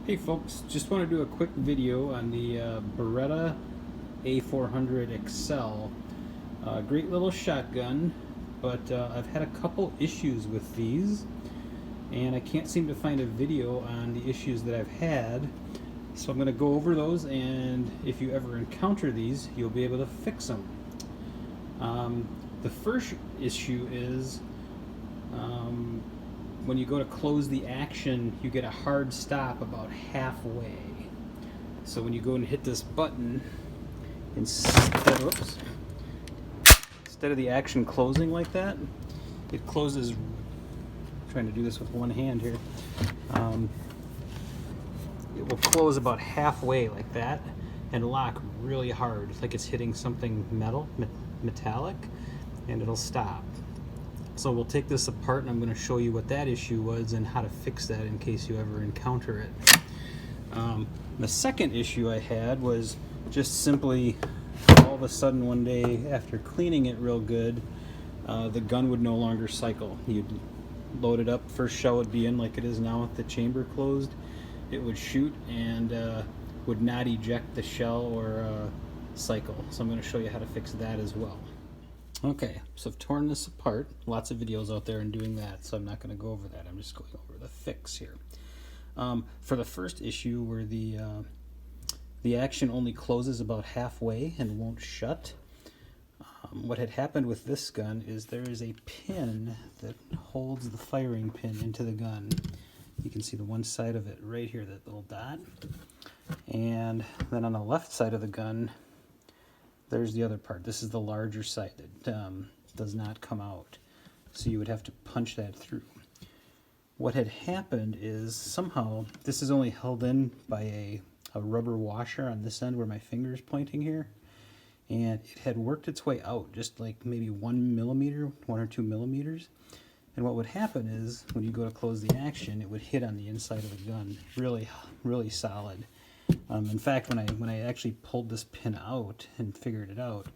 Hey folks, just want to do a quick video on the Beretta A400 Xcel. Great little shotgun, but I've had a couple issues with these, and I can't seem to find a video on the issues that I've had. So I'm going to go over those, and if you ever encounter these, you'll be able to fix them. The first issue is when you go to close the action, you get a hard stop about halfway. So when you go and hit this button, instead of the action closing like that, it closes. I'm trying to do this with one hand here. It will close about halfway like that and lock really hard, like it's hitting something metallic, and it'll stop. So we'll take this apart, and I'm going to show you what that issue was and how to fix that in case you ever encounter it. The second issue I had was just simply all of a sudden one day after cleaning it real good, the gun would no longer cycle. You'd load it up, first shell would be in like it is now with the chamber closed. It would shoot and would not eject the shell or cycle. So I'm going to show you how to fix that as well. Okay, so I've torn this apart. Lots of videos out there in doing that, so I'm not going to go over that. I'm just going over the fix here. For the first issue, where the action only closes about halfway and won't shut, what had happened with this gun is there is a pin that holds the firing pin into the gun. You can see the one side of it right here, that little dot. And then on the left side of the gun, there's the other part. This is the larger side that does not come out. So you would have to punch that through. What had happened is somehow this is only held in by a rubber washer on this end where my finger is pointing here. And it had worked its way out just like maybe 1 millimeter, 1 or 2 millimeters. And what would happen is when you go to close the action, it would hit on the inside of the gun. Really, really solid. In fact, when I actually pulled this pin out and figured it out,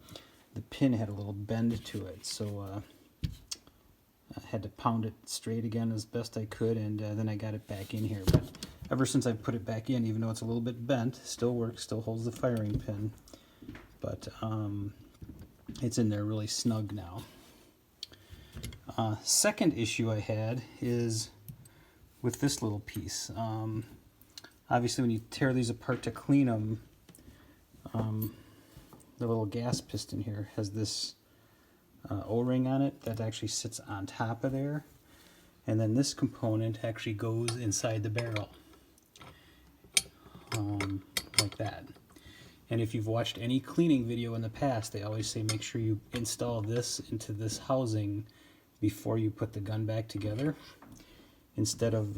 the pin had a little bend to it, so I had to pound it straight again as best I could, and then I got it back in here. But ever since I put it back in, even though it's a little bit bent, still works, still holds the firing pin, but it's in there really snug now. Second issue I had is with this little piece. Obviously, when you tear these apart to clean them, the little gas piston here has this O-ring on it that actually sits on top of there. And then this component actually goes inside the barrel, like that. And if you've watched any cleaning video in the past, they always say make sure you install this into this housing before you put the gun back together, instead of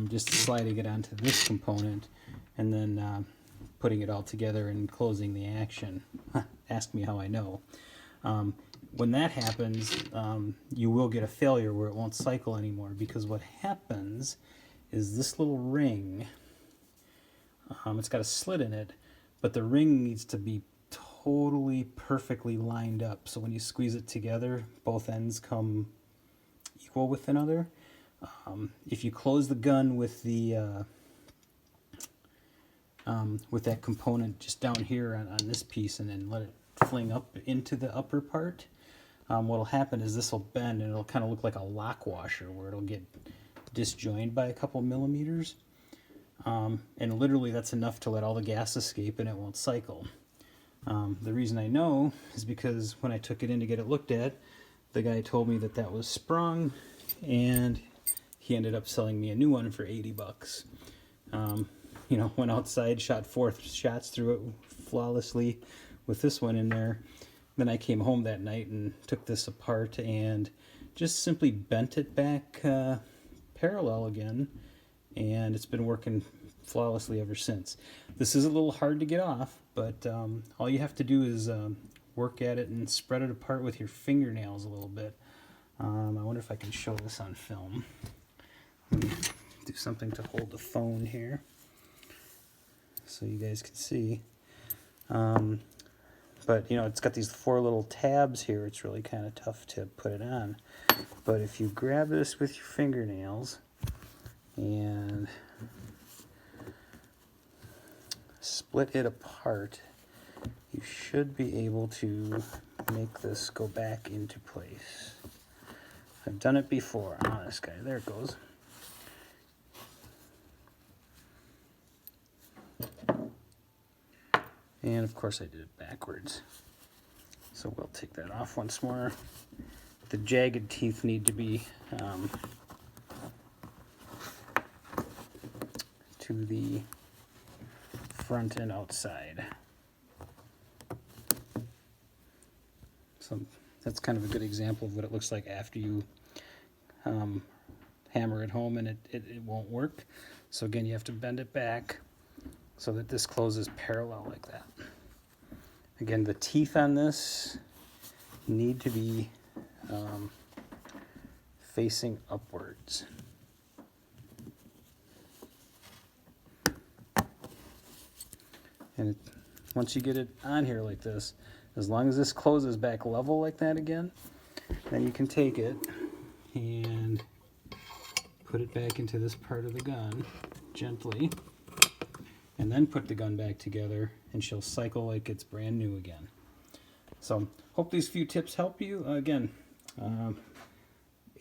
just sliding it onto this component and then putting it all together and closing the action. Ask me how I know. When that happens, you will get a failure where it won't cycle anymore, because what happens is this little ring, it's got a slit in it, but the ring needs to be totally perfectly lined up, so when you squeeze it together, both ends come equal with another. If you close the gun with the with that component just down here on this piece and then let it fling up into the upper part, what'll happen is this will bend and it'll kind of look like a lock washer where it'll get disjoined by a couple millimeters, and literally that's enough to let all the gas escape and it won't cycle. The reason I know is because when I took it in to get it looked at, the guy told me that that was sprung, and he ended up selling me a new one for 80 bucks. You know, went outside, shot 4 shots through it flawlessly with this one in there. Then I came home that night and took this apart and just simply bent it back parallel again, and it's been working flawlessly ever since. This is a little hard to get off, but all you have to do is work at it and spread it apart with your fingernails a little bit. I wonder if I can show this on film. Let me do something to hold the phone here so you guys can see. But But, you know, it's got these 4 little tabs here. It's really kind of tough to put it on. But if you grab this with your fingernails and split it apart, you should be able to make this go back into place. I've done it before. Honest guy. There it goes. And of course I did it backwards. So we'll take that off once more. The jagged teeth need to be to the front and outside. So that's kind of a good example of what it looks like after you hammer it home and it won't work. So again, you have to bend it back so that this closes parallel like that. Again, the teeth on this need to be facing upwards. And once you get it on here like this, as long as this closes back level like that again, then you can take it and put it back into this part of the gun gently, and then put the gun back together, and she'll cycle like it's brand new again. So hope these few tips help you. Again,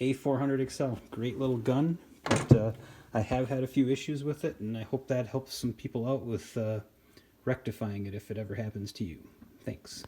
A400 Xcel, great little gun, but I have had a few issues with it, and I hope that helps some people out with rectifying it if it ever happens to you. Thanks.